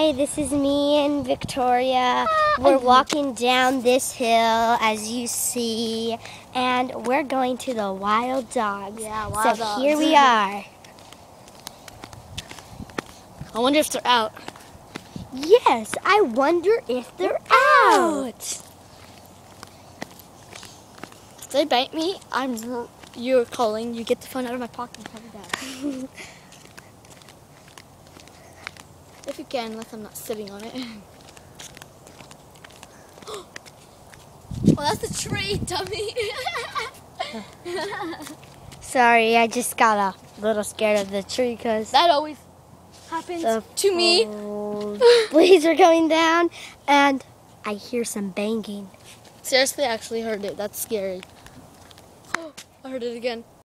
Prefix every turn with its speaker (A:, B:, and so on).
A: Hi, this is me and Victoria. We're walking down this hill, as you see, and we're going to the Wild Dogs.
B: Yeah, Wild
A: So
B: Dogs.
A: here we are.
B: I wonder if they're out.
A: Yes, I wonder if they're out.
B: If they bite me, you're calling. You get the phone out of my pocket and cover that. If you can, unless I'm not sitting on it. Oh, that's a tree, dummy.
A: Sorry, I just got a little scared of the tree because
B: That always happens to me.
A: Blades are coming down, and I hear some banging.
B: Seriously, I actually heard it. That's scary. I heard it again.